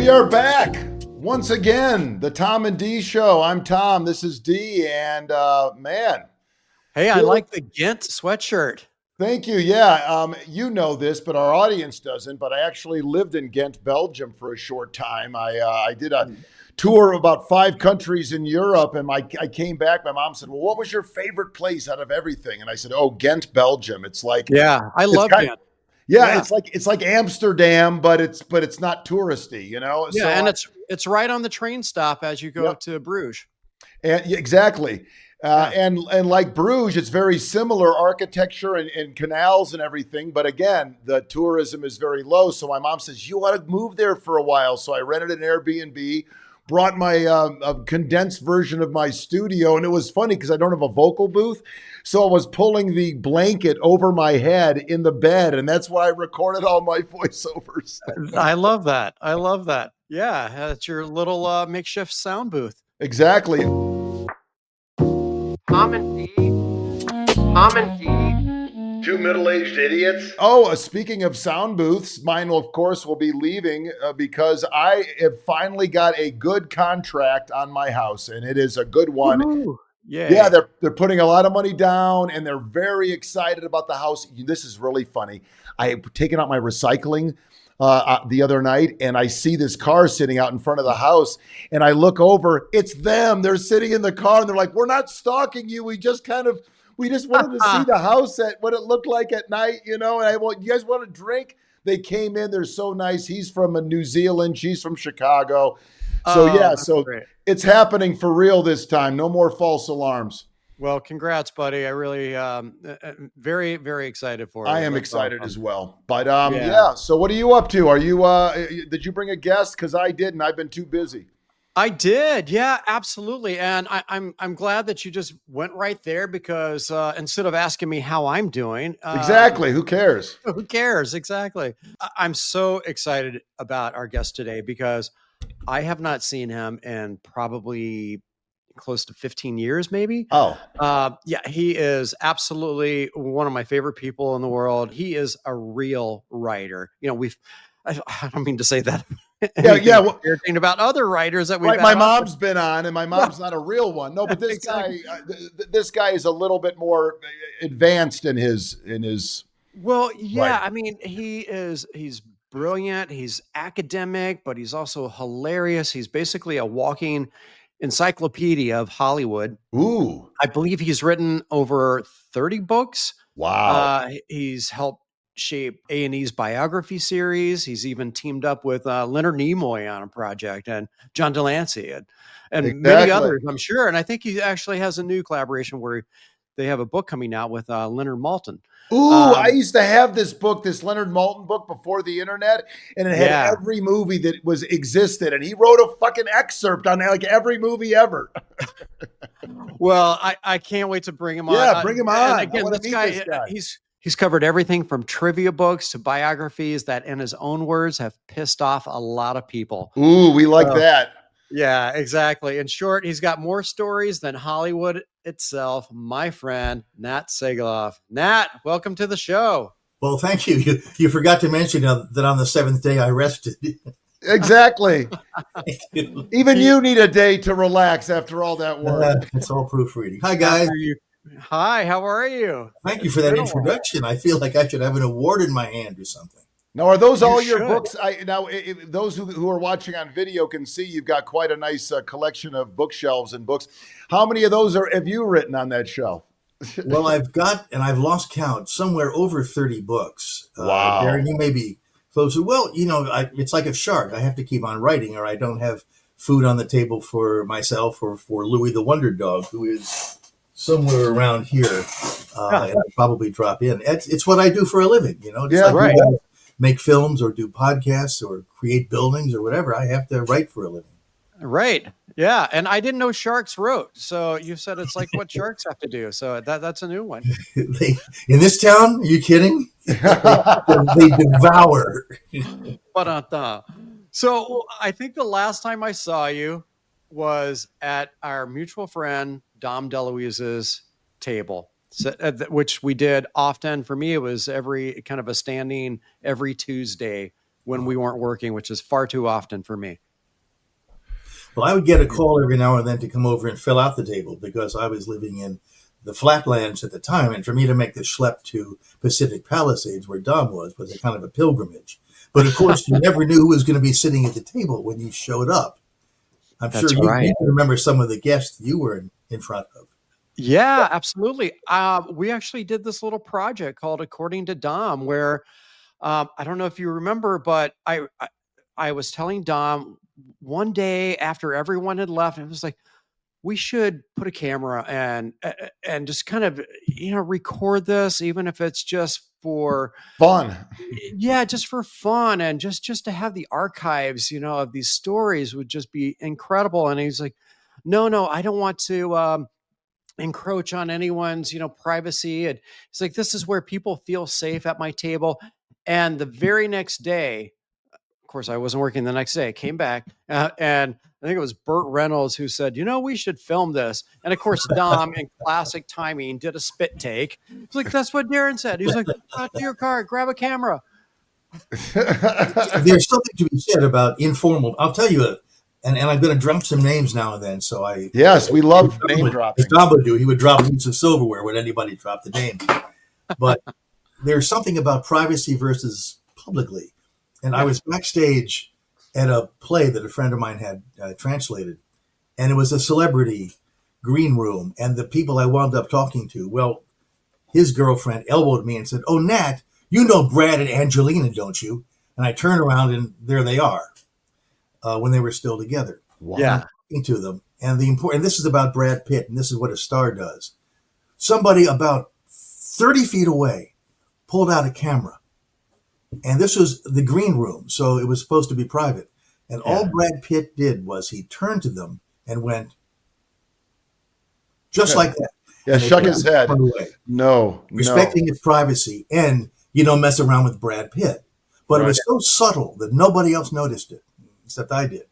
We are back once again. The Tom and D Show. I'm Tom. This is D. And man, hey, I like the Ghent sweatshirt. Thank you. Yeah, you know this, but our audience doesn't. But I actually lived in Ghent, Belgium, for a short time. I did a tour of about 5 countries in Europe, and I came back. My mom said, "Well, what was your favorite place out of everything?" And I said, "Oh, Ghent, Belgium. It's like I love Ghent. Yeah, it's like Amsterdam, but it's not touristy, you know." Yeah, so and it's right on the train stop as you go to Bruges. And exactly. And like Bruges, it's very similar architecture and canals and everything. But again, the tourism is very low. So my mom says, "You ought to move there for a while." So I rented an Airbnb, brought my a condensed version of my studio. And it was funny because I don't have a vocal booth. So I was pulling the blanket over my head in the bed. And that's why I recorded all my voiceovers. I love that. I love that. Yeah, it's your little makeshift sound booth. Exactly. Tom and D. Two middle-aged idiots. Oh, speaking of sound booths, mine, of course, will be leaving because I have finally got a good contract on my house, and it is a good one. Woo-hoo. Yeah, they're putting a lot of money down, and they're very excited about the house. This is really funny. I have taken out my recycling the other night, and I see this car sitting out in front of the house, and I look over. It's them. They're sitting in the car, and they're like, "We're not stalking you. We just wanted to see the house at what it looked like at night, you know." And you guys want a drink? They came in. They're so nice. He's from New Zealand. She's from Chicago. So great. It's happening for real this time. No more false alarms. Well, congrats, buddy. I really, very, very excited for it. I am excited as well. But so what are you up to? Are you, did you bring a guest? Because I didn't. I've been too busy. I did. Yeah, absolutely. And I'm glad that you just went right there because instead of asking me how I'm doing. Exactly. Who cares? Who cares? Exactly. I'm so excited about our guest today because I have not seen him in probably close to 15 years, maybe. He is absolutely one of my favorite people in the world. He is a real writer. You know, I don't mean to say that. Well, about other writers that we've my mom's been on, and my mom's not a real one. No, but this guy is a little bit more advanced in his. Well, yeah, writing. I mean, he's brilliant. He's academic, but he's also hilarious. He's basically a walking encyclopedia of Hollywood. Ooh. I believe he's written over 30 books. Wow. He's helped shape A&E's biography series. He's even teamed up with Leonard Nimoy on a project and John Delancey and many others, I'm sure. And I think he actually has a new collaboration where they have a book coming out with Leonard Maltin. Ooh, I used to have this book, this Leonard Maltin book before the internet, and it had every movie that existed, and he wrote a fucking excerpt on like every movie ever. Well, I can't wait to bring him on. Yeah, bring him on. And again, this guy. He's covered everything from trivia books to biographies that, in his own words, have pissed off a lot of people. Ooh, we like that. Yeah, exactly. In short, he's got more stories than Hollywood itself. My friend, Nat Segaloff. Nat, welcome to the show. Well, thank you. You forgot to mention that on the 7th day I rested. Exactly. Even you need a day to relax after all that work. It's all proofreading. Hi, guys. Hi, how are you? Thank you for that introduction. I feel like I should have an award in my hand or something. Now, are those all your books? Those who are watching on video can see you've got quite a nice collection of bookshelves and books. How many of those have you written on that shelf? Well, I've lost count, somewhere over 30 books. Wow. Darren, you may be closer. Well, it's like a shark. I have to keep on writing or I don't have food on the table for myself or for Louis the Wonder Dog, who is somewhere around here. And I'll probably drop in. It's what I do for a living, Right. Make films or do podcasts or create buildings or whatever. I have to write for a living. Right. Yeah. And I didn't know sharks wrote. So you said it's like what sharks have to do. So that's a new one. In this town? Are you kidding? They devour. So I think the last time I saw you was at our mutual friend, Dom DeLuise's table. So, which we did often. For me, it was every kind of a standing every Tuesday when we weren't working, which is far too often for me. Well, I would get a call every now and then to come over and fill out the table because I was living in the flatlands at the time. And for me to make the schlep to Pacific Palisades, where Dom was a kind of a pilgrimage. But of course, you never knew who was going to be sitting at the table when you showed up. I'm That's sure right. you can remember some of the guests you were in front of. Yeah, absolutely. We actually did this little project called According to Dom, where I don't know if you remember, but I was telling Dom one day after everyone had left, it was like, we should put a camera and just kind of, record this, even if it's just for fun. Yeah, just for fun, and just to have the archives, of these stories would just be incredible. And he's like, no, I don't want to encroach on anyone's, privacy. And it's like, this is where people feel safe at my table. And the very next day, of course, I wasn't working the next day. I came back and I think it was Burt Reynolds who said, we should film this. And of course, Dom, in classic timing, did a spit take. It's like, that's what Darren said. He's like, out to your car, grab a camera. There's something to be said about informal. I'll tell you, and I'm going to drop some names now and then. Yes, we love name dropping. As Dom would do, he would drop a piece of silverware when anybody dropped the name. But there's something about privacy versus publicly. And I was backstage at a play that a friend of mine had translated, and it was a celebrity green room. And the people I wound up talking to, well, his girlfriend elbowed me and said, "Oh, Nat, you know Brad and Angelina, don't you?" And I turned around and there they are when they were still together. Wow. Yeah. I'm talking to them. And this is about Brad Pitt, and this is what a star does. Somebody about 30 feet away pulled out a camera. And this was the green room, so it was supposed to be private. And all Brad Pitt did was he turned to them and went, just like that. Yeah, shook his head. No. Respecting his privacy, and you don't mess around with Brad Pitt. But It was so subtle that nobody else noticed it, except I did.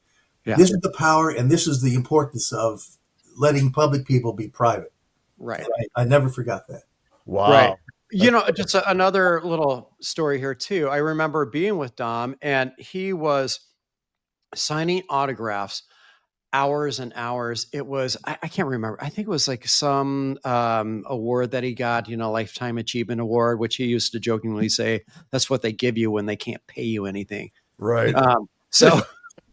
Yeah. This is the power, and this is the importance of letting public people be private. Right. I never forgot that. Wow. Right. Just another little story here too. I remember being with Dom, and he was signing autographs hours and hours. It was, I can't remember. I think it was like some award that he got, Lifetime Achievement Award, which he used to jokingly say, that's what they give you when they can't pay you anything. Right.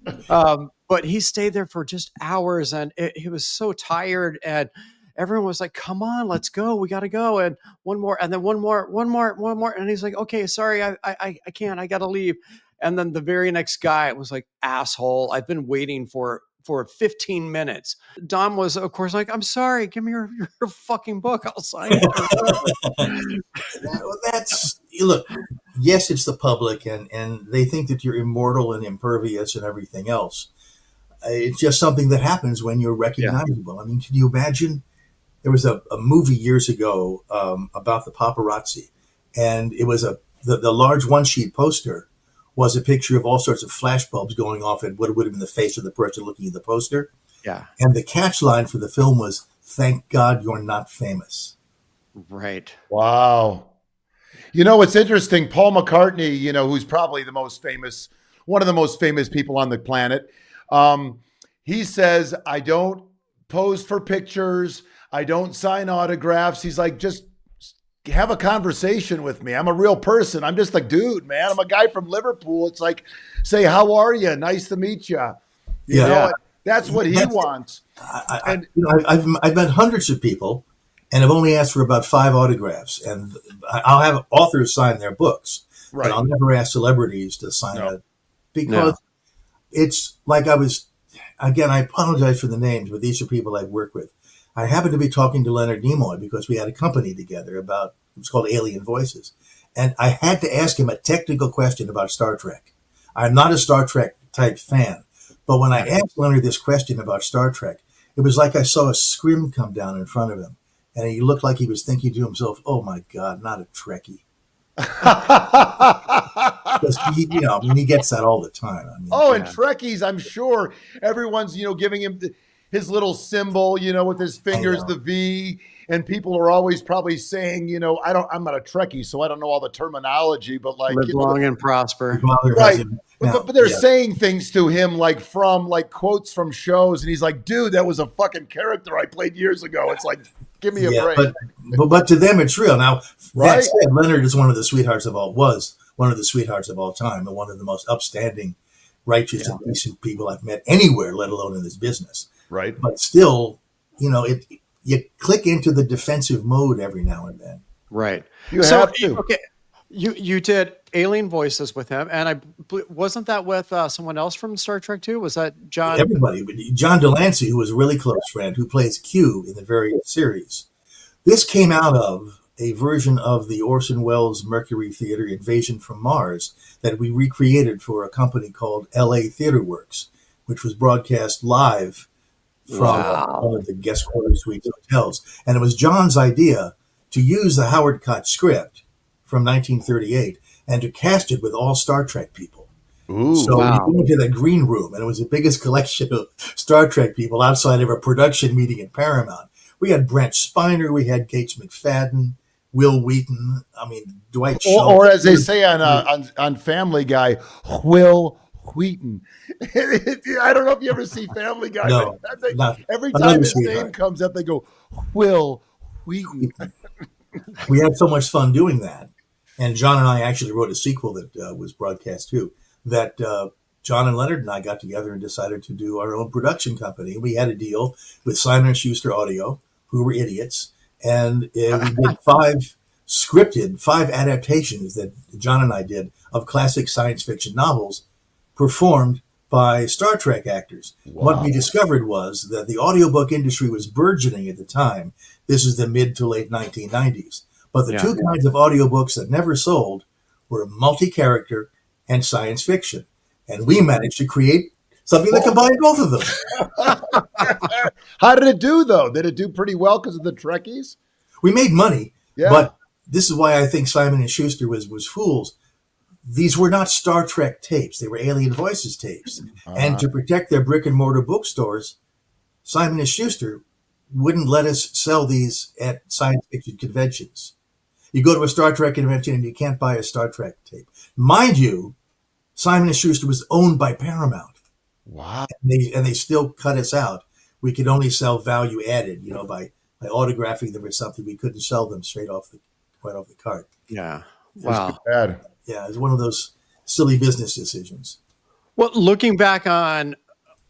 But he stayed there for just hours, and he was so tired, and everyone was like, "Come on, let's go. We got to go." And one more, and then one more. And he's like, "Okay, sorry, I can't. I got to leave." And then the very next guy was like, "Asshole, I've been waiting for 15 minutes." Dom was, of course, like, "I'm sorry. Give me your fucking book. I'll sign it." Look, yes, it's the public, and they think that you're immortal and impervious and everything else. It's just something that happens when you're recognizable. I mean, can you imagine? There was a movie years ago about the paparazzi, and it was the large one-sheet poster was a picture of all sorts of flashbulbs going off at what would have been the face of the person looking at the poster. Yeah. And the catch line for the film was, "Thank God you're not famous." Right. Wow. It's interesting. Paul McCartney, who's probably one of the most famous people on the planet. He says, "I don't pose for pictures. I don't sign autographs." He's like, "Just have a conversation with me. I'm a real person. I'm just like, dude, man, I'm a guy from Liverpool. It's like, say, how are you? Nice to meet you." That's what he wants. I've met hundreds of people, and I've only asked for about 5 autographs. And I'll have authors sign their books. Right. And I'll never ask celebrities to sign it because it's like again, I apologize for the names, but these are people I've worked with. I happened to be talking to Leonard Nimoy because we had a company together it was called Alien Voices. And I had to ask him a technical question about Star Trek. I'm not a Star Trek type fan, but when I asked Leonard this question about Star Trek, it was like I saw a scrim come down in front of him. And he looked like he was thinking to himself, "Oh my God, not a Trekkie." Because he gets that all the time. I mean, and Trekkies, I'm sure everyone's, giving him his little symbol, with his fingers, the V. and people are always probably saying, I'm not a Trekkie, so I don't know all the terminology, but like, live long and prosper. Right. But they're saying things to him like from like quotes from shows, and he's like, dude, that was a fucking character I played years ago. It's like, give me a break. But to them, it's real. Now, that said, Leonard is one of the sweethearts of all time, and one of the most upstanding, righteous, and decent people I've met anywhere, let alone in this business. Right. But still, you click into the defensive mode every now and then. Right. You have to. Okay. You did alien voices with him, and wasn't that with someone else from Star Trek too? Was that John? Everybody, John Delancey, who was a really close friend, who plays Q in the various series. This came out of a version of the Orson Welles Mercury Theater Invasion from Mars that we recreated for a company called LA Theater Works, which was broadcast live from one of the guest quarter suite hotels. And it was John's idea to use the Howard Koch script from 1938 and to cast it with all Star Trek people. Ooh, so we went to the green room, and it was the biggest collection of Star Trek people outside of a production meeting at Paramount. We had Brent Spiner, we had Gates McFadden, Will Wheaton, Dwight Schultz. Or as they say on Family Guy, Will Wheaton. I don't know if you ever see Family Guy. No, every time his name comes up, they go, Will Wheaton. We had so much fun doing that. And John and I actually wrote a sequel that was broadcast too, that John and Leonard and I got together and decided to do our own production company. We had a deal with Simon & Schuster Audio, who were idiots. And we did 5 adaptations that John and I did of classic science fiction novels performed by Star Trek actors. Wow. What we discovered was that the audiobook industry was burgeoning at the time. This is the mid to late 1990s. But the two kinds of audiobooks that never sold were multi-character and science fiction. And we managed to create something that combined both of them. How did it do, though? Did it do pretty well because of the Trekkies? We made money, but this is why I think Simon & Schuster was fools. These were not Star Trek tapes. They were Alien Voices tapes. And to protect their brick-and-mortar bookstores, Simon & Schuster wouldn't let us sell these at science fiction conventions. You go to a Star Trek convention and you can't buy a Star Trek tape. Mind you, Simon & Schuster was owned by Paramount. Wow. And they still cut us out. We could only sell value added, by autographing them or something. We couldn't sell them right off the cart. Yeah. Wow. Bad. Yeah, it was one of those silly business decisions. Well, looking back on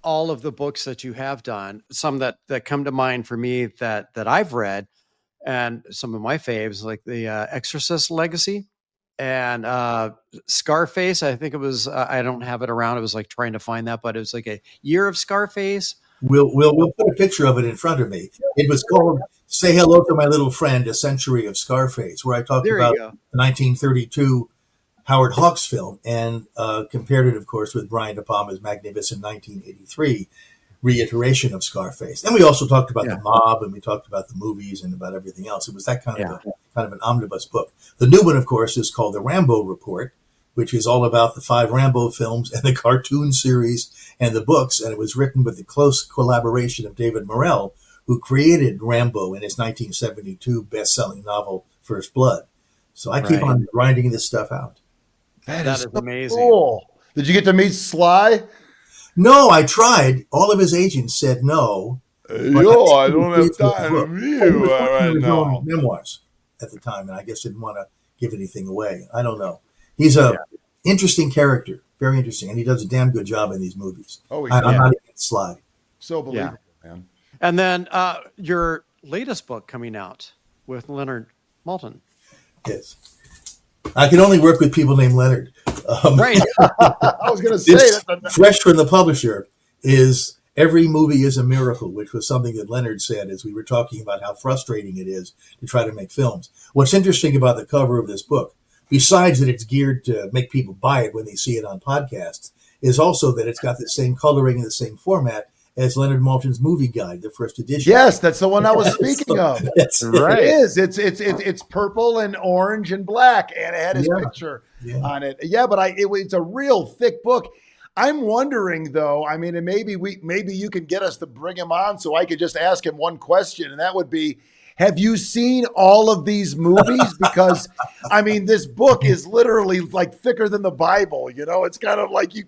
all of the books that you have done, some that come to mind for me that I've read, and some of my faves, like the Exorcist Legacy and Scarface. I think it was, I don't have it around. It was like trying to find that, but it was like a Year of Scarface. We'll put a picture of it in front of me. It was called Say Hello to My Little Friend, A Century of Scarface, where I talked about the 1932 Howard Hawks film and compared it, of course, with Brian De Palma's magnificent 1983 reiteration of Scarface. And we also talked about the mob, and we talked about the movies and about everything else. It was that kind of an omnibus book. The new one, of course, is called The Rambo Report, which is all about the 5 Rambo films and the cartoon series and the books. And it was written with the close collaboration of David Morrell, who created Rambo in his 1972 best-selling novel, First Blood. So I keep on grinding this stuff out. That is amazing. Cool. Did you get to meet Sly? No, I tried. All of his agents said no. I don't have time to meet you right now. Memoirs at the time, and I guess didn't want to give anything away. I don't know. He's a interesting character, very interesting, and he does a damn good job in these movies. I'm not against Sly. So believable, man. And then your latest book coming out with Leonard Maltin. Yes. I can only work with people named Leonard. Right. I was going to say that. Fresh from the publisher is Every Movie is a Miracle, which was something that Leonard said as we were talking about how frustrating it is to try to make films. What's interesting about the cover of this book, besides that it's geared to make people buy it when they see it on podcasts, is also that it's got the same coloring and the same format as Leonard Maltin's movie guide, the first edition. Yes, that's the one I was speaking of. That's right. It is. It's purple and orange and black, and it had his picture on it. Yeah, but it's a real thick book. I'm wondering though. I mean, and maybe you can get us to bring him on so I could just ask him one question, and that would be, have you seen all of these movies? Because, I mean, this book is literally like thicker than the Bible. You know, it's kind of like you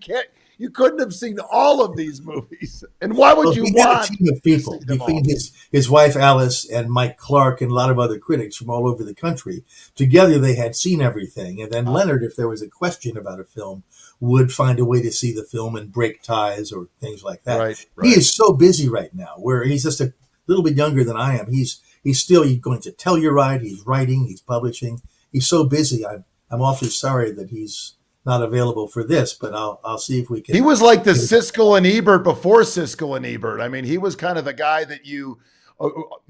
couldn't have seen all of these movies. And why would you want a team of people between his wife Alice and Mike Clark and a lot of other critics from all over the country? Together they had seen everything. And then Leonard, if there was a question about a film, would find a way to see the film and break ties or things like that. Right. He is so busy right now, where he's just a little bit younger than I am. He's still going to Telluride. He's writing. He's publishing. He's so busy. I'm awfully sorry that he's not available for this, but I'll see if we can. He was like the Siskel and Ebert before Siskel and Ebert. I mean, he was kind of the guy that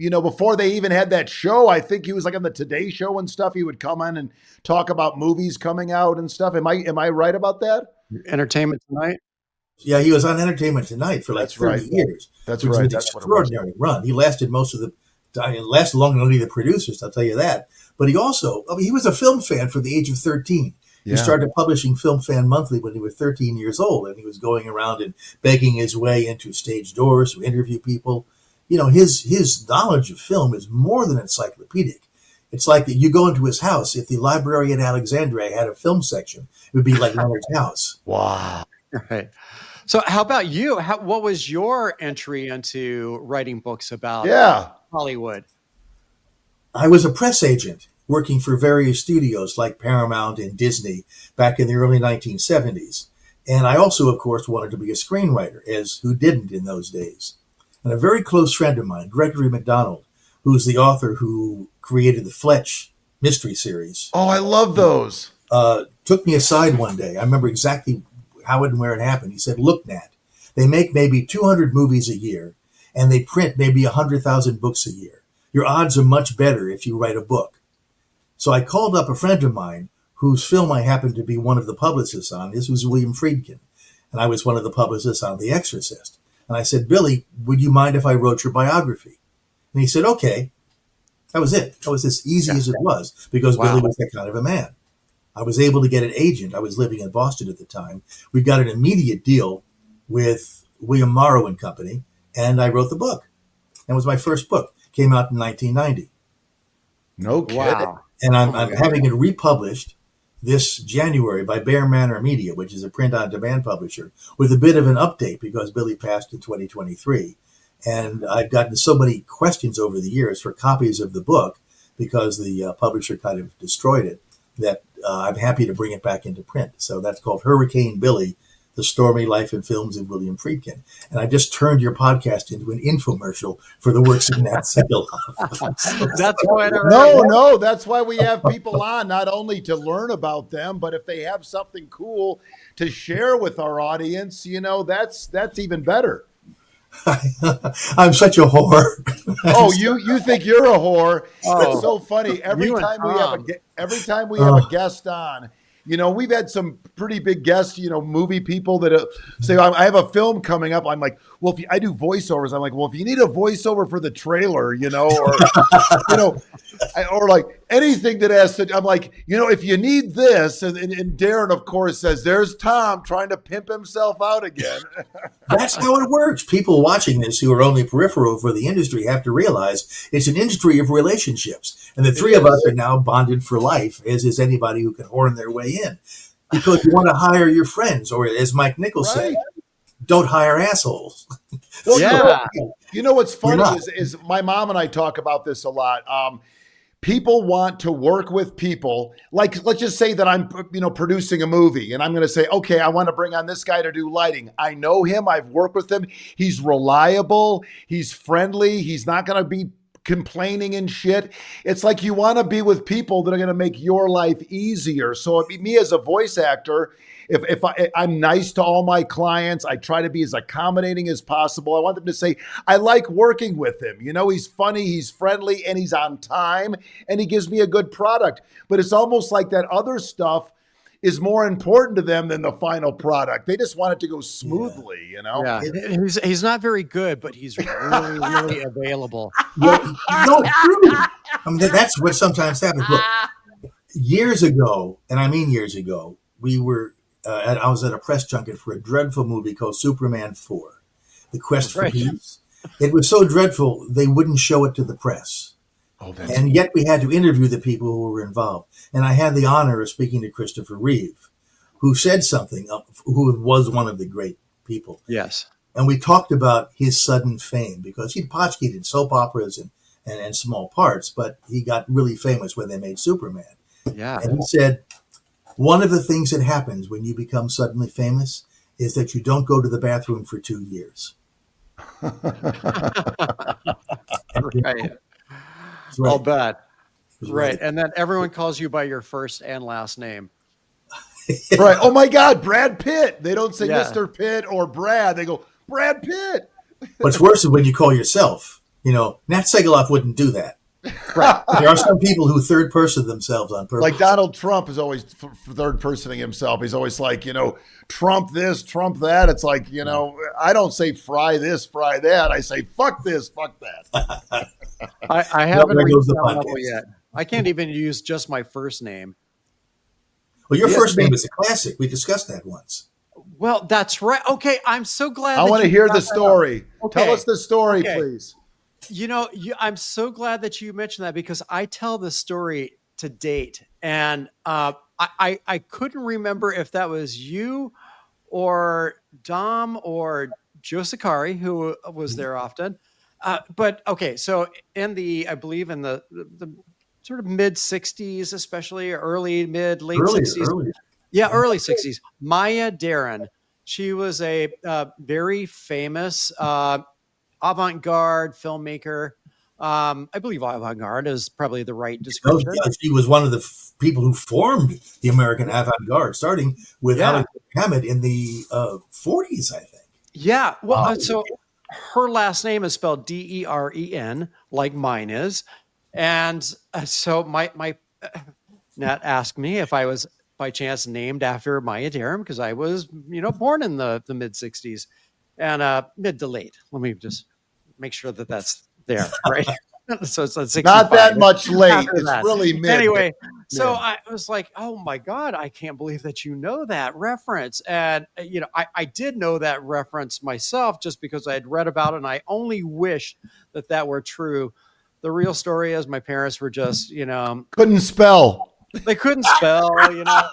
before they even had that show, I think he was like on the Today Show and stuff. He would come in and talk about movies coming out and stuff. Am I right about that? Entertainment Tonight. Yeah, he was on Entertainment Tonight for like 30 years. That's right. An extraordinary run. He lasted lasted longer than any of the producers, I'll tell you that. But he also, he was a film fan from the age of 13. He started publishing Film Fan Monthly when he was 13 years old, and he was going around and begging his way into stage doors to interview people. You know, his knowledge of film is more than encyclopedic. It's like that you go into his house. If the library at Alexandria had a film section, it would be like Leonard's house. Wow. Right. So how about you? What was your entry into writing books about Hollywood? I was a press agent working for various studios like Paramount and Disney back in the early 1970s. And I also, of course, wanted to be a screenwriter, as who didn't in those days. And a very close friend of mine, Gregory MacDonald, who's the author who created the Fletch mystery series. Oh, I love those. Took me aside one day. I remember exactly how and where it happened. He said, "Look, Nat, they make maybe 200 movies a year, and they print maybe 100,000 books a year. Your odds are much better if you write a book." So I called up a friend of mine whose film I happened to be one of the publicists on. This was William Friedkin, and I was one of the publicists on The Exorcist. And I said, "Billy, would you mind if I wrote your biography?" And he said, "Okay." That was it. That was as easy as it was, because Billy was that kind of a man. I was able to get an agent. I was living in Boston at the time. We got an immediate deal with William Morrow and Company, and I wrote the book. It was my first book. Came out in 1990. No kidding. Wow. And I'm having it republished this January by Bear Manor Media, which is a print-on-demand publisher, with a bit of an update because Billy passed in 2023. And I've gotten so many questions over the years for copies of the book because the publisher kind of destroyed it, that I'm happy to bring it back into print. So that's called Hurricane Billy, The Stormy Life and Films of William Friedkin. And I just turned your podcast into an infomercial for the works of Nat Segaloff. That's quite all right. No, that's why we have people on, not only to learn about them, but if they have something cool to share with our audience, that's even better. I'm such a whore. Oh, you think you're a whore? Oh, it's so funny. Every time we have a guest on, we've had some pretty big guests, movie people that say, I have a film coming up. I'm like, well, I do voiceovers. I'm like, well, if you need a voiceover for the trailer, or like anything that has to, I'm like, if you need this, and Darren, of course, says, there's Tom trying to pimp himself out again. That's how it works. People watching this who are only peripheral for the industry have to realize it's an industry of relationships. And the three of us are now bonded for life, as is anybody who can horn their way in. Because you want to hire your friends, or as Mike Nichols said, don't hire assholes. Well, yeah. What's funny is my mom and I talk about this a lot. People want to work with people. Like, let's just say that I'm, producing a movie and I'm going to say, okay, I want to bring on this guy to do lighting. I know him. I've worked with him. He's reliable. He's friendly. He's not going to be complaining and shit. It's like you want to be with people that are going to make your life easier. So me as a voice actor, if I'm nice to all my clients, I try to be as accommodating as possible. I want them to say, I like working with him. He's funny, he's friendly, and he's on time, and he gives me a good product. But it's almost like that other stuff is more important to them than the final product. They just want it to go smoothly, Yeah. He's not very good, but he's really, really available. True. I mean, that's what sometimes happens. Look, years ago, and I mean years ago, we were, I was at a press junket for a dreadful movie called Superman 4, The Quest for Peace. It was so dreadful, they wouldn't show it to the press. And yet we had to interview the people who were involved. And I had the honor of speaking to Christopher Reeve, who said something, who was one of the great people. Yes. And we talked about his sudden fame, because he'd potchkeyed in soap operas and small parts, but he got really famous when they made Superman. Yeah. And he said, one of the things that happens when you become suddenly famous is that you don't go to the bathroom for 2 years. Right. I'll bet. Right. And then everyone calls you by your first and last name. Right. Oh my God, Brad Pitt. They don't say Mr. Pitt or Brad. They go, Brad Pitt. What's worse is when you call yourself. Nat Segaloff wouldn't do that. Right. There are some people who third person themselves on purpose. Like Donald Trump is always third personing himself. He's always like, Trump this, Trump that. It's like, I don't say fry this, fry that. I say fuck this, fuck that. I haven't reached that level yet. I can't even use just my first name. Well, your first name is a classic. We discussed that once. Well, that's right. Okay, I'm so glad. I want to hear the story. Okay. Tell us the story, please. I'm so glad that you mentioned that, because I tell this story to date, and I couldn't remember if that was you or Dom or Joe Sakari, who was there often. But okay, so I believe in the sort of mid 60s, especially late 60s. Yeah, early 60s. Maya Deren. She was a very famous avant-garde filmmaker. I believe avant-garde is probably the right description. Yeah, she was one of the people who formed the American avant-garde, starting with Alexander Hammett in the 40s, I think. Yeah. Well, so her last name is spelled Deren, like mine is. And so my Nat asked me if I was by chance named after Maya Deren, because I was, born in the mid 60s and mid to late. Let me just make sure that that's there, right? So it's 65. Not that much late. It's really mid. Anyway, so I was like, oh my God, I can't believe that you know that reference. And, I did know that reference myself just because I had read about it, and I only wish that were true. The real story is my parents were just, couldn't spell. They couldn't spell,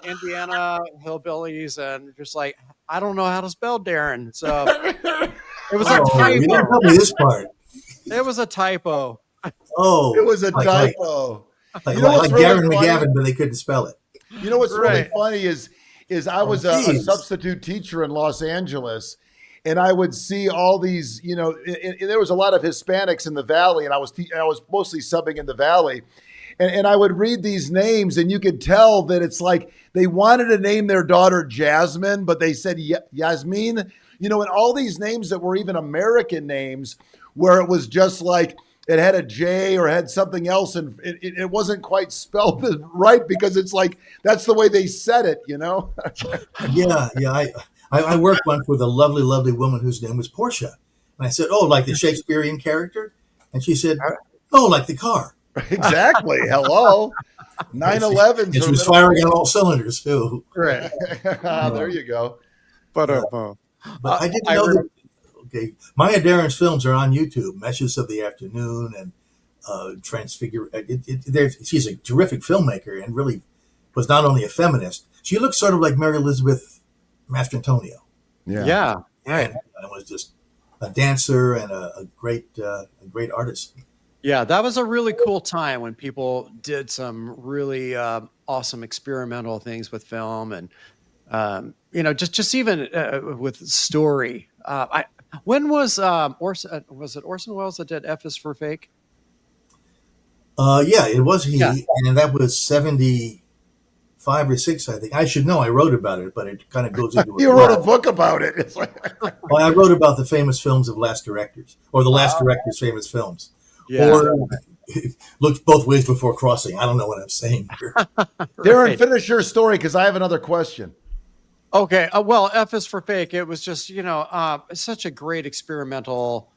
Indiana hillbillies, and just like, I don't know how to spell Darren. So it was a typo. You didn't tell me this part. It was a typo. Oh, it was a typo. Like Darren McGavin, but they couldn't spell it. You know what's really funny is I was a substitute teacher in Los Angeles, and I would see all these, there was a lot of Hispanics in the Valley, and I was mostly subbing in the Valley. And I would read these names, and you could tell that it's like they wanted to name their daughter Jasmine, but they said Yasmin, and all these names that were even American names, where it was just like it had a J or had something else, and it wasn't quite spelled right, because it's like that's the way they said it, Yeah. I worked once with a lovely, lovely woman whose name was Portia. And I said, oh, like the Shakespearean character? And she said, oh, like the car. Exactly. Hello. 9/11. She was firing on all cylinders too. Right. There you go. But I didn't know that. Okay, Maya Deren's films are on YouTube. Meshes of the Afternoon and Transfigure. She's a terrific filmmaker, and really was not only a feminist. She looked sort of like Mary Elizabeth Mastrantonio. Yeah. Right. And was just a dancer and a great artist. Yeah, that was a really cool time when people did some really awesome experimental things with film, and just even with story. When was Orson Welles that did F is for Fake? Yeah, it was he, and that was 75 or 6, I think. I should know. I wrote about it, but it kind of goes into You wrote a book about it. It's like well, I wrote about the famous films of Last Directors, or the Last Directors' famous films. Yeah. Or looked both ways before crossing. I don't know what I'm saying here. Darren, finish your story, because I have another question. Okay. Well, F is for Fake. It was just, such a great experimental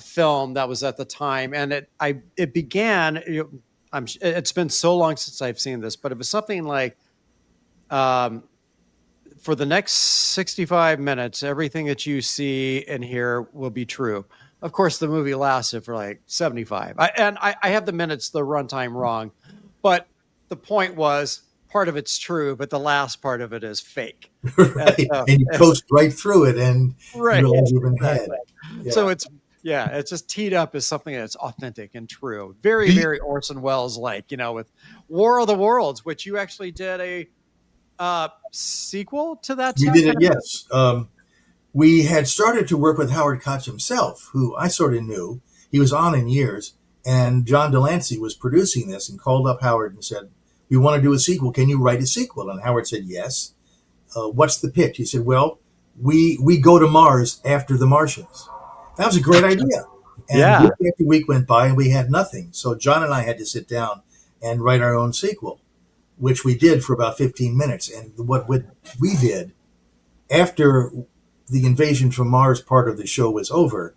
film that was at the time. And it began, it's been so long since I've seen this, but it was something like, for the next 65 minutes, everything that you see and hear will be true. of course, the movie lasted for like 75. I have the minutes, the runtime wrong, but the point was part of it's true, but the last part of it is fake. Right. And you coast right through it and right. you realize you've been had. Yeah. So it's just teed up as something that's authentic and true. Very, very Orson Welles like, with War of the Worlds, which you actually did a sequel to that. We did it, yes. We had started to work with Howard Koch himself, who I sort of knew. He was on in years, and John Delancey was producing this and called up Howard and said, "We want to do a sequel. Can you write a sequel?" And Howard said, "Yes." What's the pitch? He said, "Well, we go to Mars after the Martians." That was a great idea. And week after week went by and we had nothing. So John and I had to sit down and write our own sequel, which we did for about 15 minutes. And what we did after the invasion from Mars part of the show was over,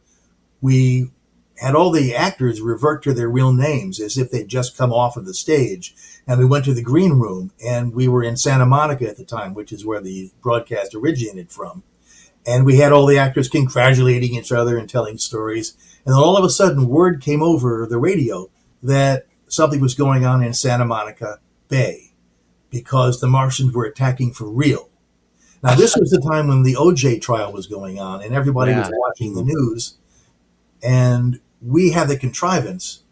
we had all the actors revert to their real names as if they'd just come off of the stage. And we went to the green room, and we were in Santa Monica at the time, which is where the broadcast originated from. And we had all the actors congratulating each other and telling stories. And then all of a sudden, word came over the radio that something was going on in Santa Monica Bay because the Martians were attacking for real. Now, this was the time when the OJ trial was going on, and everybody was watching the news. And we had the contrivance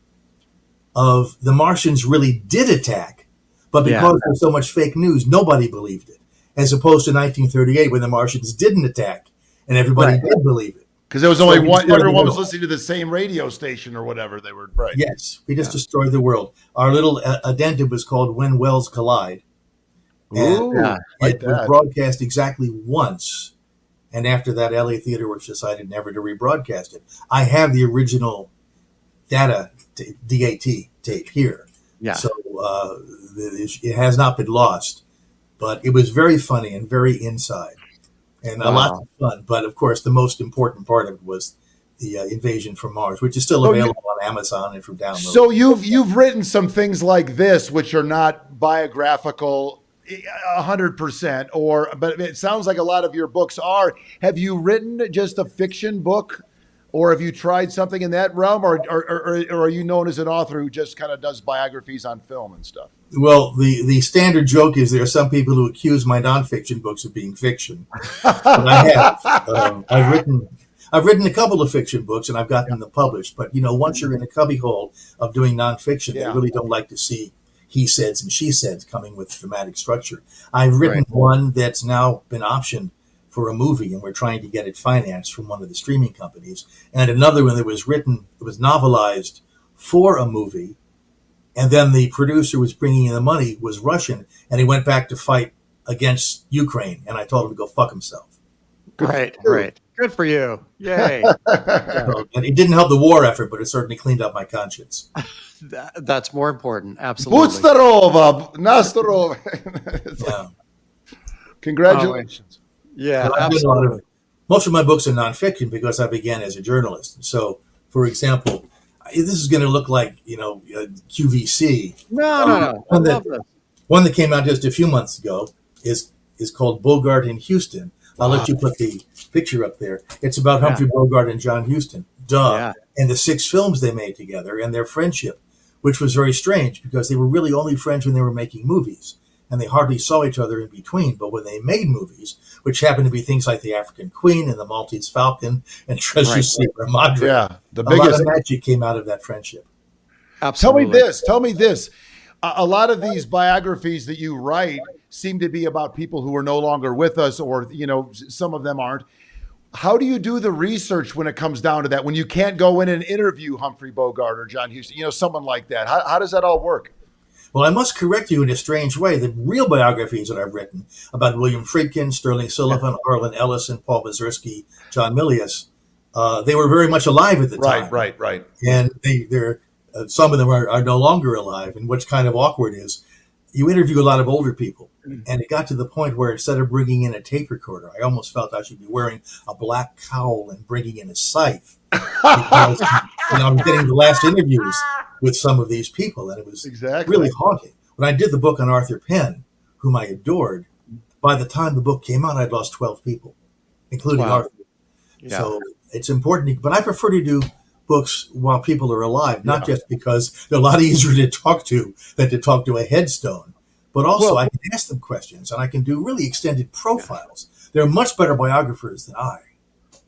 of the Martians really did attack, but because there's so much fake news, nobody believed it. As opposed to 1938, when the Martians didn't attack, and everybody did believe it. Because there was only one, everyone was listening to the same radio station or whatever they were. Right. Yes, we just destroyed the world. Our little addendum was called When Wells Collide. And it was broadcast exactly once. And after that, LA Theater Works decided never to rebroadcast it. I have the original DAT tape here. Yeah. So it has not been lost. But it was very funny and very inside. And a lot of fun. But, of course, the most important part of it was the invasion from Mars, which is still available on Amazon and from download. So you've written some things like this, which are not biographical 100%, but it sounds like a lot of your books are. Have you written just a fiction book, or have you tried something in that realm, or are you known as an author who just kind of does biographies on film and stuff? Well, the standard joke is there are some people who accuse my nonfiction books of being fiction. But I have. I've written a couple of fiction books, and I've gotten them published. But, once you're in a cubbyhole of doing nonfiction, they really don't like to see he says and she says coming with dramatic structure. I've written one that's now been optioned for a movie, and we're trying to get it financed from one of the streaming companies. And another one that was novelized for a movie, and then the producer was bringing in the money was Russian, and he went back to fight against Ukraine, and I told him to go fuck himself. Right. Good for you. Yay. And it didn't help the war effort, but it certainly cleaned up my conscience. That's more important. Absolutely. Butstarova, Nastarova. Congratulations. Absolutely. Most of my books are nonfiction because I began as a journalist. So, for example, this is going to look like, QVC. No. One that came out just a few months ago is called Bogart in Houston. I'll let you put the picture up there. It's about Humphrey Bogart and John Huston. And the 6 films they made together and their friendship, which was very strange because they were really only friends when they were making movies. And they hardly saw each other in between. But when they made movies, which happened to be things like The African Queen and The Maltese Falcon and Treasure Sierra Madre, a lot of magic came out of that friendship. Absolutely. Tell me this. A lot of these biographies that you write seem to be about people who are no longer with us, or, some of them aren't. How do you do the research when it comes down to that? When you can't go in and interview Humphrey Bogart or John Huston, someone like that. How does that all work? Well, I must correct you in a strange way. The real biographies that I've written about William Friedkin, Sterling Sullivan, Harlan Ellison, Paul Mazursky, John Milius, they were very much alive at the time. Right. And they're some of them are no longer alive. And what's kind of awkward is you interview a lot of older people. And it got to the point where instead of bringing in a tape recorder, I almost felt I should be wearing a black cowl and bringing in a scythe. Because I was getting the last interviews with some of these people, and it was really haunting. When I did the book on Arthur Penn, whom I adored, by the time the book came out, I'd lost 12 people, including Arthur. Yeah. So It's important, but I prefer to do books while people are alive, not just because they're a lot easier to talk to than to talk to a headstone, but also I can ask them questions and I can do really extended profiles. They're much better biographers than I.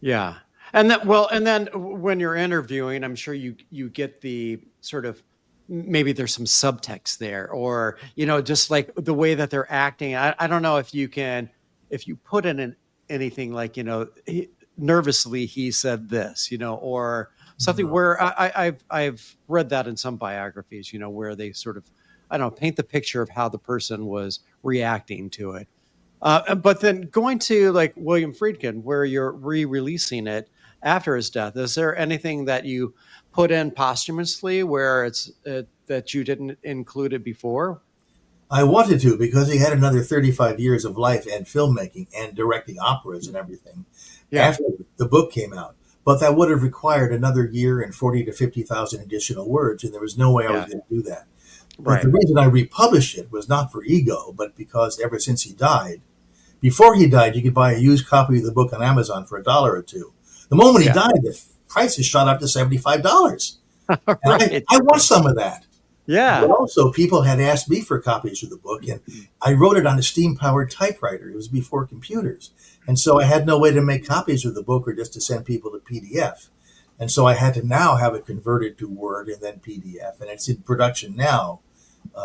Yeah. And then when you're interviewing, I'm sure you get the sort of, maybe there's some subtext there, or, just like the way that they're acting. I don't know if you put in anything like, nervously he said this, or something where I've read that in some biographies, where they sort of, I don't know, paint the picture of how the person was reacting to it. But then going to like William Friedkin, where you're re-releasing it after his death, is there anything that you put in posthumously where it's that you didn't include it before? I wanted to, because he had another 35 years of life and filmmaking and directing operas and everything after the book came out. But that would have required another year and 40 to 50,000 additional words, and there was no way I was going to do that. But the reason I republished it was not for ego, but because ever since he died, before he died, you could buy a used copy of the book on Amazon for $1 or $2. The moment he died, the prices shot up to $75. And I want some of that. Yeah. But also, people had asked me for copies of the book, and I wrote it on a steam-powered typewriter. It was before computers. And so I had no way to make copies of the book or just to send people to PDF. And so I had to now have it converted to Word and then PDF. And it's in production now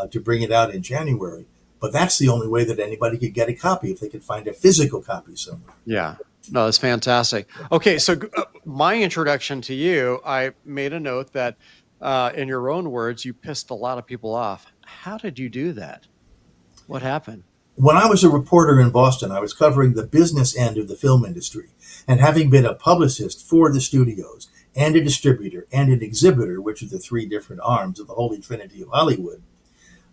to bring it out in January. But that's the only way that anybody could get a copy, if they could find a physical copy somewhere. Yeah. No, that's fantastic. Okay, so my introduction to you, I made a note that in your own words, you pissed a lot of people off. How did you do that? What happened? When I was a reporter in Boston, I was covering the business end of the film industry. And having been a publicist for the studios and a distributor and an exhibitor, which are the three different arms of the Holy Trinity of Hollywood,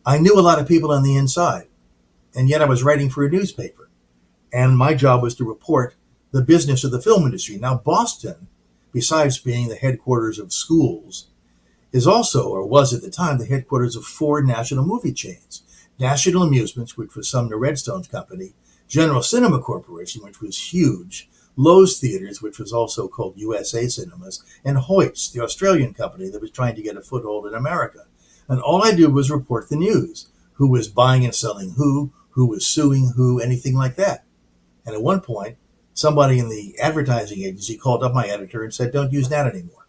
I knew a lot of people on the inside. And yet I was writing for a newspaper. And my job was to report the business of the film industry. Now, Boston, besides being the headquarters of schools, is also, or was at the time, the headquarters of 4 national movie chains. National Amusements, which was Sumner Redstone's company, General Cinema Corporation, which was huge, Lowe's Theaters, which was also called USA Cinemas, and Hoyt's, the Australian company that was trying to get a foothold in America. And all I did was report the news. Who was buying and selling who was suing who, anything like that. And at one point, somebody in the advertising agency called up my editor and said, "Don't use that anymore."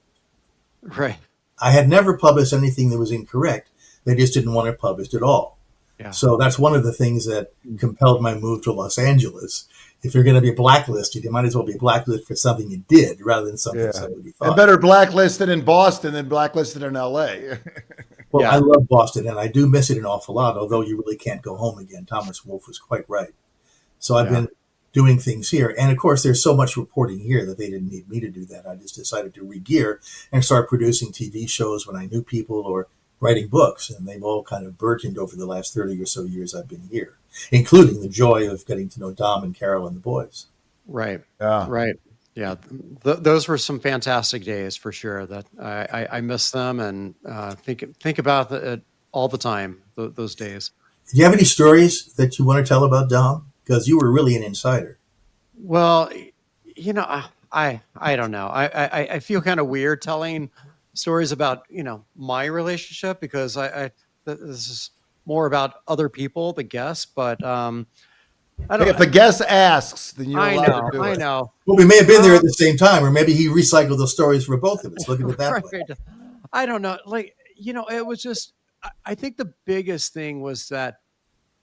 Right. I had never published anything that was incorrect. They just didn't want it published at all. Yeah. So that's one of the things that compelled my move to Los Angeles. If you're going to be blacklisted, you might as well be blacklisted for something you did rather than something somebody thought. And better blacklisted in Boston than blacklisted in LA. Well, I love Boston, and I do miss it an awful lot, although you really can't go home again. Thomas Wolfe was quite right. So I've been doing things here. And, of course, there's so much reporting here that they didn't need me to do that. I just decided to re-gear and start producing TV shows when I knew people or writing books. And they've all kind of burgeoned over the last 30 or so years I've been here, including the joy of getting to know Dom and Carol and the boys. Right. Yeah. Right. Yeah. Those were some fantastic days for sure. That I miss them and think about it all the time, those days. Do you have any stories that you want to tell about Dom? Because you were really an insider. Well, I don't know. I feel kind of weird telling stories about, my relationship because this is more about other people, the guests, but I don't. If the guest asks, then you're allowed to do it. I know. Well, we may have been there at the same time, or maybe he recycled those stories for both of us. Look at it that way. I don't know. It was just, I think the biggest thing was that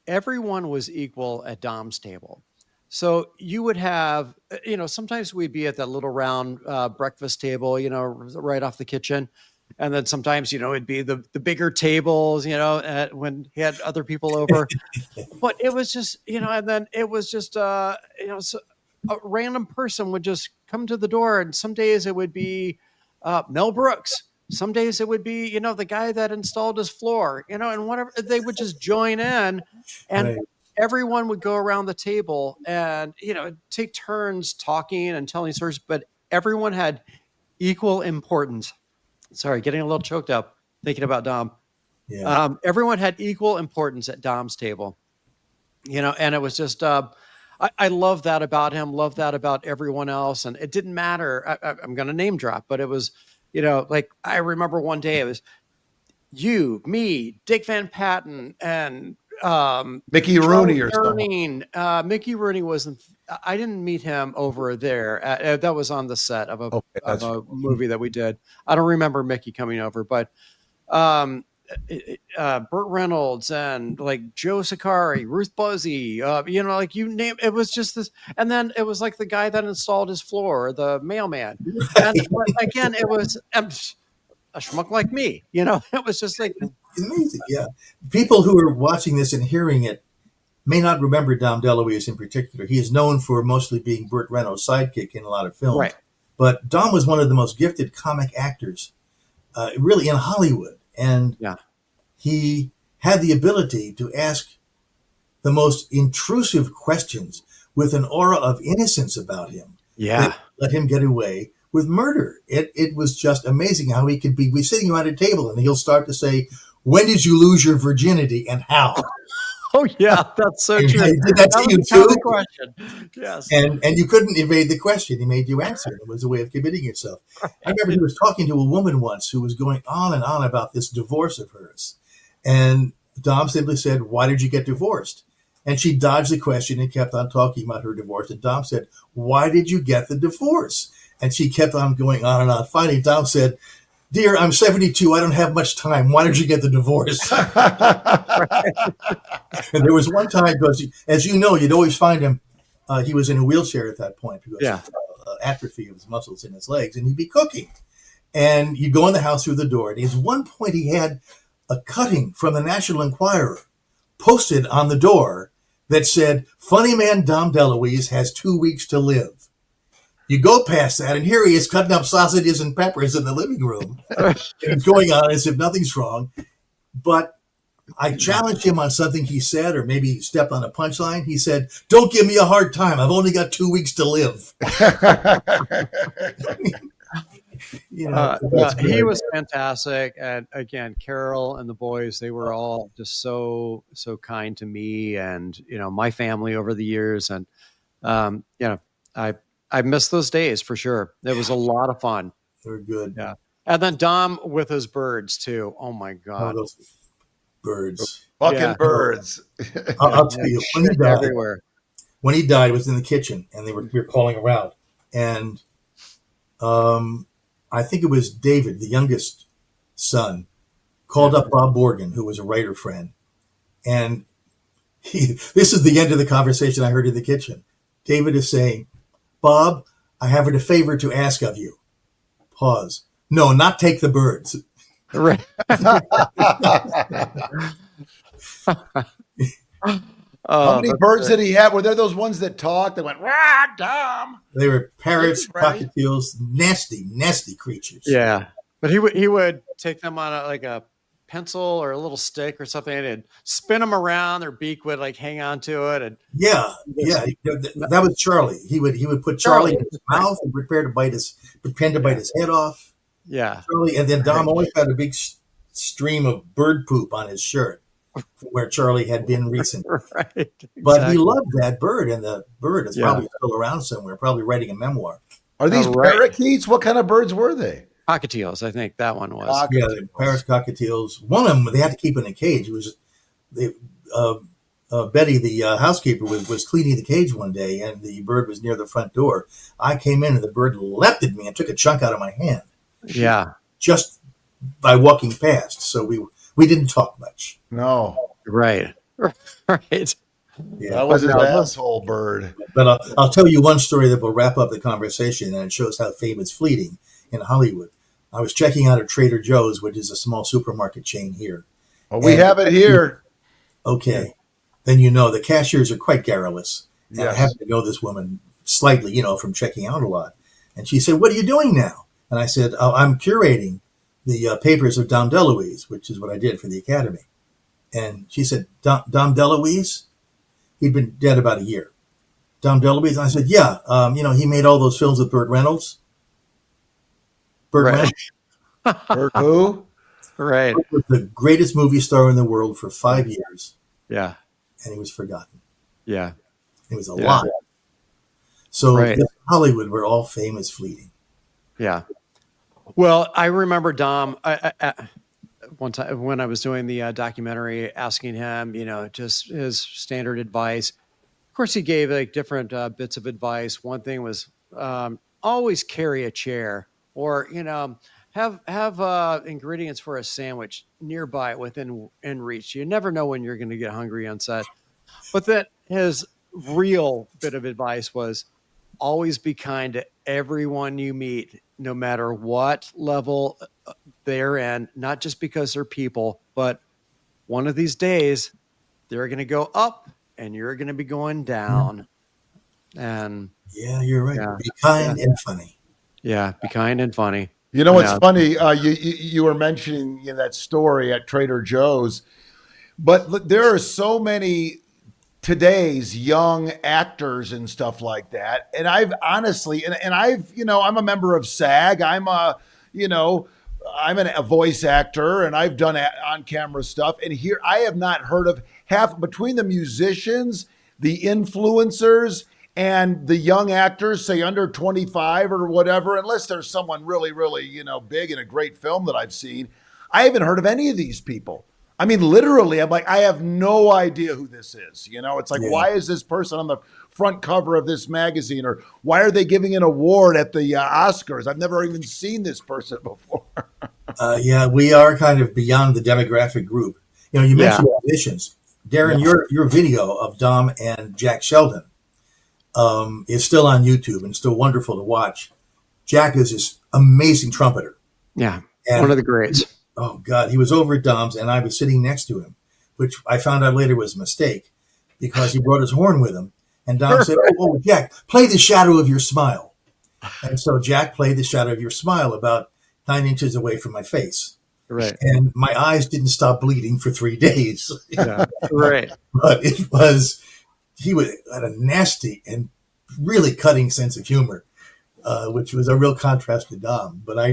everyone was equal at Dom's table. So you would have, sometimes we'd be at that little round breakfast table, right off the kitchen. And then sometimes, it'd be the bigger tables, when he had other people over. But it was just, and then it was just, so a random person would just come to the door. And some days it would be Mel Brooks. Some days it would be, the guy that installed his floor, and whatever. They would just join in and everyone would go around the table and, take turns talking and telling stories. But everyone had equal importance. Sorry, getting a little choked up thinking about Dom. Yeah. Everyone had equal importance at Dom's table, and it was just, I love that about him. Love that about everyone else. And it didn't matter. I'm going to name drop, but it was, like I remember one day it was you, me, Dick Van Patten, and Mickey Rooney or something. Mickey Rooney wasn't. I didn't meet him over there. That was on the set of a movie that we did. I don't remember Mickey coming over, but Burt Reynolds and like Joe Sakari, Ruth Buzzy, like you name it. Was just this, and then it was like the guy that installed his floor, the mailman, and again it was a schmuck like me, it was just like amazing. Yeah, people who are watching this and hearing it may not remember Dom DeLuise in particular. He is known for mostly being Burt Reynolds' sidekick in a lot of films, right? But Dom was one of the most gifted comic actors, really in Hollywood, and he had the ability to ask the most intrusive questions with an aura of innocence about him. Yeah, that let him get away with murder. It was just amazing how he could be. We're sitting around a table, and he'll start to say, "When did you lose your virginity, and how?" Oh yeah, that's so true. Did that to you too? Question. Yes. And you couldn't evade the question. He made you answer. It was a way of committing yourself. Right. I remember he was talking to a woman once who was going on and on about this divorce of hers. And Dom simply said, "Why did you get divorced?" And she dodged the question and kept on talking about her divorce. And Dom said, "Why did you get the divorce?" And she kept on going on and on. Finally, Dom said, "Dear, I'm 72. I don't have much time. Why did you get the divorce?" And there was one time, because as you know, you'd always find him. He was in a wheelchair at that point because of atrophy of his muscles in his legs, and he'd be cooking. And you'd go in the house through the door. And at one point, he had a cutting from the National Enquirer posted on the door that said, "Funny man Dom DeLuise has 2 weeks to live." You go past that, and here he is cutting up sausages and peppers in the living room. It's going on as if nothing's wrong. But I challenged him on something he said, or maybe he stepped on a punchline. He said, "Don't give me a hard time. I've only got 2 weeks to live." He was fantastic. And again, Carol and the boys, they were all just so kind to me and, my family over the years. And, I miss those days for sure. It was a lot of fun. They were good. Yeah. And then Dom with his birds too. Oh my God. Oh, those birds. Fucking birds. I'll tell you, when he died, it was in the kitchen, and we were calling around. And I think it was David, the youngest son, called up Bob Borgen, who was a writer friend. And this is the end of the conversation I heard in the kitchen. David is saying, "Bob, I have a favor to ask of you." Pause. "No, not take the birds." Right. How many birds did he have? Were there those ones that talked that went, "Rah, Dom"? They were parrots, cockatiels, nasty creatures. Yeah. But he would take them on a pencil or a little stick or something and spin them around. Their beak would hang on to it. And that was Charlie. He would put Charlie in his mouth and pretend to bite his head off. Yeah. Charlie, and then Dom always had a big stream of bird poop on his shirt where Charlie had been recently. Right. Exactly. But he loved that bird, and the bird is probably still around somewhere, probably writing a memoir. Are these parakeets? What kind of birds were they? Cockatiels, I think that one was. Yeah, parrots, cockatiels. One of them they had to keep in a cage. It was Betty, the housekeeper, was cleaning the cage one day, and the bird was near the front door. I came in, and the bird leapt at me and took a chunk out of my hand. Yeah, just by walking past. So we didn't talk much. No, right. Yeah, that was an asshole bird. But I'll tell you one story that will wrap up the conversation, and it shows how fame is fleeting in Hollywood. I was checking out at Trader Joe's, which is a small supermarket chain here. Oh, we have it here. Okay. Yeah. Then the cashiers are quite garrulous. And yes. I happen to know this woman slightly, from checking out a lot. And she said, "What are you doing now?" And I said, "Oh, I'm curating the papers of Dom DeLuise," which is what I did for the Academy. And she said, Dom DeLuise? He'd been dead about a year. Dom DeLuise? And I said, "Yeah. He made all those films with Burt Reynolds." Burt who? Right. Burt was the greatest movie star in the world for 5 years. Yeah. And he was forgotten. Yeah. It was a lot. So in Hollywood, we're all famous fleeting. Yeah. Well, I remember Dom one time when I was doing the documentary, asking him, just his standard advice. Of course, he gave like different bits of advice. One thing was always carry a chair, or have ingredients for a sandwich nearby within reach. You never know when you're going to get hungry on set. But then his real bit of advice was always be kind to everyone you meet, no matter what level they're in, not just because they're people, but one of these days they're going to go up and you're going to be going down. And yeah, you're right. Yeah. Be kind and funny. Yeah, be kind and funny. You know what's funny? You were mentioning that story at Trader Joe's, but there are so many today's young actors and stuff like that. And I've honestly, and I've, I'm a member of SAG. I'm a voice actor, and I've done on-camera stuff. And here I have not heard of half between the musicians, the influencers, and the young actors, say under 25 or whatever, unless there's someone really, really, big in a great film that I've seen. I haven't heard of any of these people. I mean, literally, I'm like, I have no idea who this is. It's like, why is this person on the front cover of this magazine? Or why are they giving an award at the Oscars? I've never even seen this person before. We are kind of beyond the demographic group. You mentioned musicians. Darren, your video of Dom and Jack Sheldon is still on YouTube and still wonderful to watch. Jack is this amazing trumpeter. Yeah, one of the greats. Oh, God. He was over at Dom's, and I was sitting next to him, which I found out later was a mistake because he brought his horn with him. And Dom said, oh, Jack, play The Shadow of Your Smile. And so Jack played The Shadow of Your Smile about 9 inches away from my face. Right. And my eyes didn't stop bleeding for 3 days. Yeah. Right. But he had a nasty and really cutting sense of humor. Which was a real contrast to Dom. But I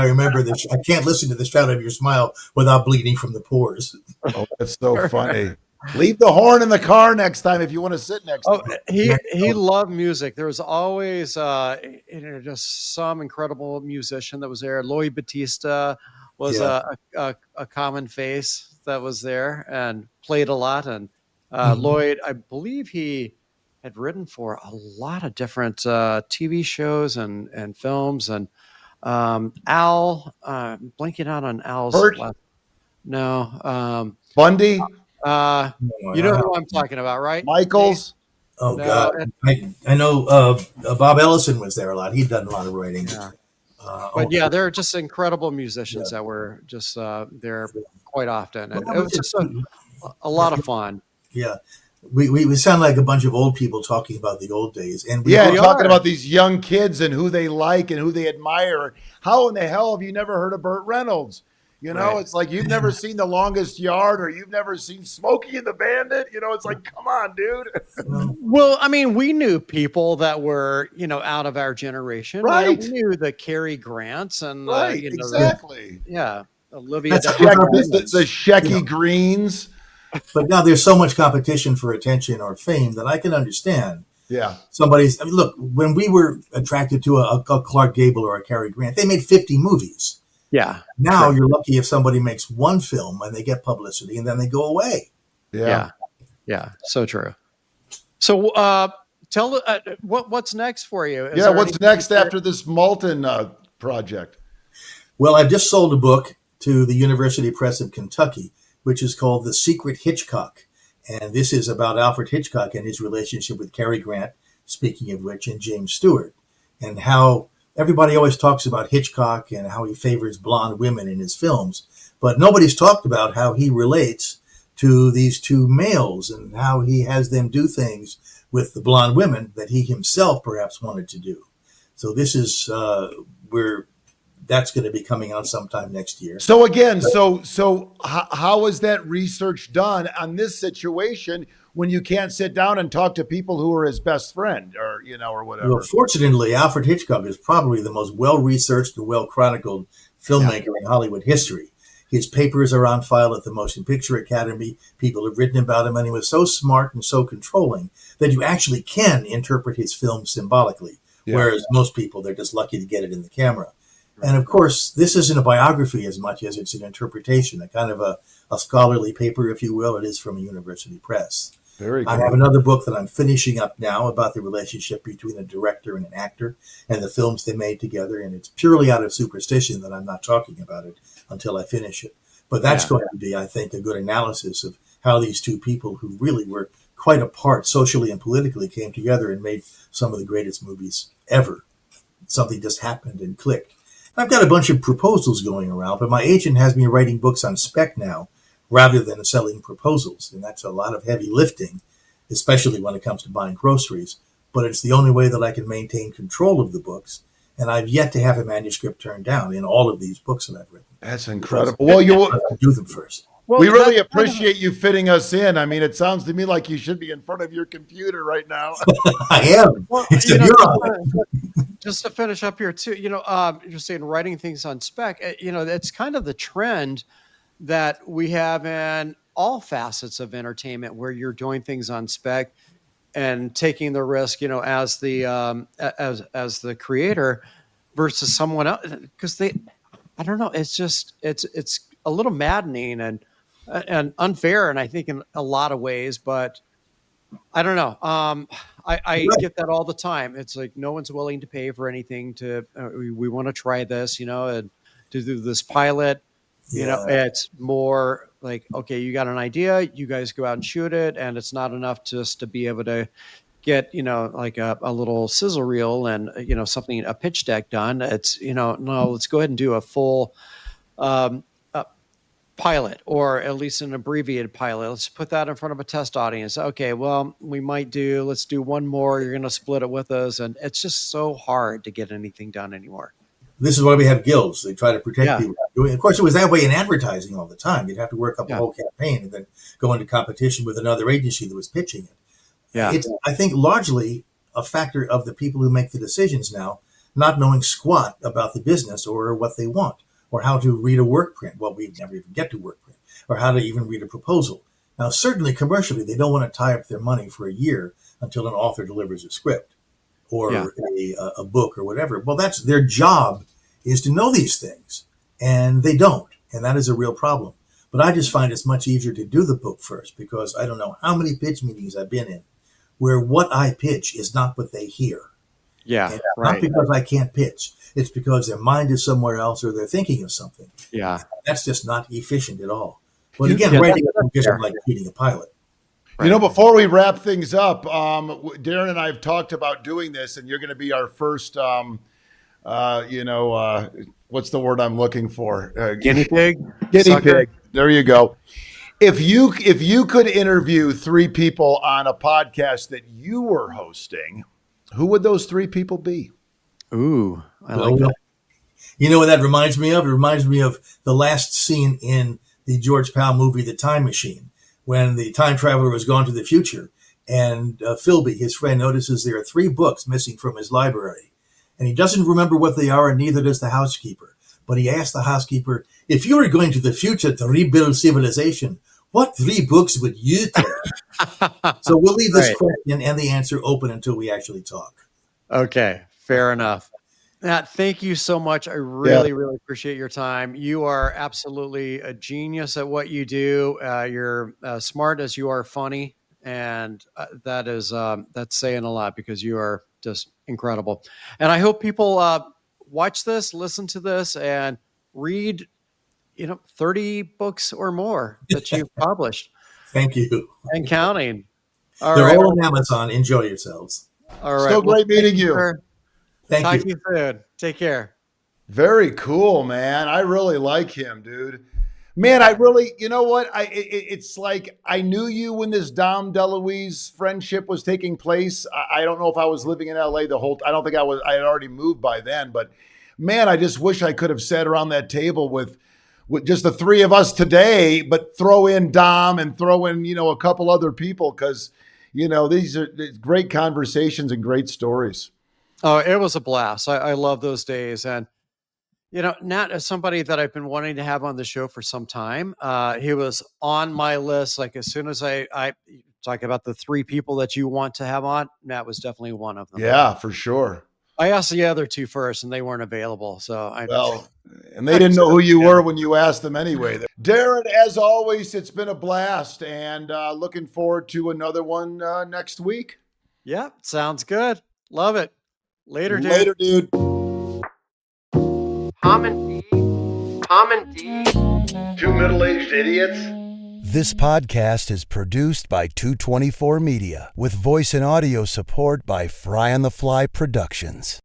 remember this. I can't listen to The Shadow of Your Smile without bleeding from the pores. Oh, that's so funny. Leave the horn in the car next time if you want to sit next to him. He loved music. There was always just some incredible musician that was there. Lloyd Batista was a common face that was there and played a lot. And Lloyd, I believe he had written for a lot of different TV shows and films. And Al, blanking out on Al's last. No. Bundy? You know who I'm talking about, right? Michaels? Oh, no, God. I know Bob Ellison was there a lot. He'd done a lot of writing. Yeah. But they're just incredible musicians that were just there quite often. And it was just a lot of fun. Yeah. We sound like a bunch of old people talking about the old days. And talking about these young kids and who they like and who they admire. How in the hell have you never heard of Burt Reynolds? It's like you've never seen The Longest Yard, or you've never seen Smokey and the Bandit. It's like, come on, dude. Well, I mean, we knew people that were, out of our generation. Right. We knew the Cary Grants and exactly. Olivia. The Shecky Greens. But now there's so much competition for attention or fame that I can understand. Yeah. Look, when we were attracted to a Clark Gable or a Cary Grant, they made 50 movies. Yeah. Now you're lucky if somebody makes one film and they get publicity and then they go away. Yeah. So true. So tell what's next for you? What's next after this Maltin project? Well, I've just sold a book to the University Press of Kentucky, which is called The Secret Hitchcock. And this is about Alfred Hitchcock and his relationship with Cary Grant, speaking of which, and James Stewart, and how everybody always talks about Hitchcock and how he favors blonde women in his films, but nobody's talked about how he relates to these two males and how he has them do things with the blonde women that he himself perhaps wanted to do. So this is where that's going to be coming out sometime next year. So again, so how is that research done on this situation when you can't sit down and talk to people who are his best friend or whatever? Well, fortunately, Alfred Hitchcock is probably the most well-researched and well-chronicled filmmaker in Hollywood history. His papers are on file at the Motion Picture Academy. People have written about him, and he was so smart and so controlling that you actually can interpret his film symbolically, whereas most people, they're just lucky to get it in the camera. And of course, this isn't a biography as much as it's an interpretation, a kind of a scholarly paper, if you will. It is from a university press. Very good. I have another book that I'm finishing up now about the relationship between a director and an actor and the films they made together. And it's purely out of superstition that I'm not talking about it until I finish it. But that's going to be, I think, a good analysis of how these two people who really were quite apart socially and politically came together and made some of the greatest movies ever. Something just happened and clicked. I've got a bunch of proposals going around, but my agent has me writing books on spec now rather than selling proposals. And that's a lot of heavy lifting, especially when it comes to buying groceries. But it's the only way that I can maintain control of the books. And I've yet to have a manuscript turned down in all of these books that I've written. That's incredible. Well, you do them first. Well, we really appreciate you fitting us in. I mean, it sounds to me like you should be in front of your computer right now. I am. Well, just to finish up here too, you're saying writing things on spec. It's kind of the trend that we have in all facets of entertainment, where you're doing things on spec and taking the risk, as the creator versus someone else, because I don't know, it's just it's a little maddening and unfair, and I think in a lot of ways, but I don't know. I get that all the time. It's like no one's willing to pay for anything to. We want to try this, and to do this pilot. It's more like, okay, you got an idea, you guys go out and shoot it, and it's not enough just to be able to get like a little sizzle reel and a pitch deck done. It's no, let's go ahead and do a full pilot, or at least an abbreviated pilot. Let's put that in front of a test audience. Okay, well, let's do one more. You're going to split it with us. And it's just so hard to get anything done anymore. This is why we have guilds. They try to protect people. Of course, it was that way in advertising all the time. You'd have to work up a whole campaign and then go into competition with another agency that was pitching it. Yeah. It's, I think, largely a factor of the people who make the decisions now not knowing squat about the business or what they want, or how to read a work print. Well, we never even get to work print, or how to even read a proposal. Now, certainly commercially, they don't want to tie up their money for a year until an author delivers a script or a book or whatever. Well, that's their job, is to know these things, and they don't. And that is a real problem. But I just find it's much easier to do the book first, because I don't know how many pitch meetings I've been in where what I pitch is not what they hear. Yeah, and not because I can't pitch. It's because their mind is somewhere else, or they're thinking of something. Yeah. That's just not efficient at all. But again, writing a book isn't like reading a pilot. Right. Before we wrap things up, Darren and I have talked about doing this, and you're going to be our first, what's the word I'm looking for? Guinea pig? Guinea pig. There you go. If you could interview 3 people on a podcast that you were hosting, who would those 3 people be? Ooh, I like that. You know what that reminds me of? It reminds me of the last scene in the George Powell movie, The Time Machine, when the time traveler has gone to the future, and Philby, his friend, notices there are 3 books missing from his library. And he doesn't remember what they are, and neither does the housekeeper. But he asked the housekeeper, if you were going to the future to rebuild civilization, what 3 books would you take? So we'll leave this question and the answer open until we actually talk. Okay, fair enough. Nat, thank you so much. I really appreciate your time. You are absolutely a genius at what you do. You're smart as you are funny. And that's saying a lot, because you are just incredible. And I hope people watch this, listen to this, and read 30 books or more that you've published. Thank you. And counting. They're all on Amazon. Enjoy yourselves. All right. So great meeting you. Thank Talk you. to you soon. Take care. Very cool, man. I really like him, dude. Man, I really, you know what? It's like I knew you when this Dom DeLuise friendship was taking place. I don't know if I was living in LA I don't think I was. I had already moved by then, but man, I just wish I could have sat around that table with just the 3 of us today, but throw in Dom and throw in, a couple other people, because, these are great conversations and great stories. Oh, it was a blast. I love those days. And, Nat is somebody that I've been wanting to have on the show for some time. He was on my list. Like as soon as I talk about the 3 people that you want to have on, Nat was definitely one of them. Yeah, for sure. I asked the other 2 first and they weren't available. And they didn't know who you were when you asked them anyway. Darren, as always, it's been a blast, and looking forward to another one next week. Yeah, sounds good. Love it. Later, dude. Later, dude. Tom and D. 2 middle-aged idiots. This podcast is produced by 224 Media with voice and audio support by Fry on the Fly Productions.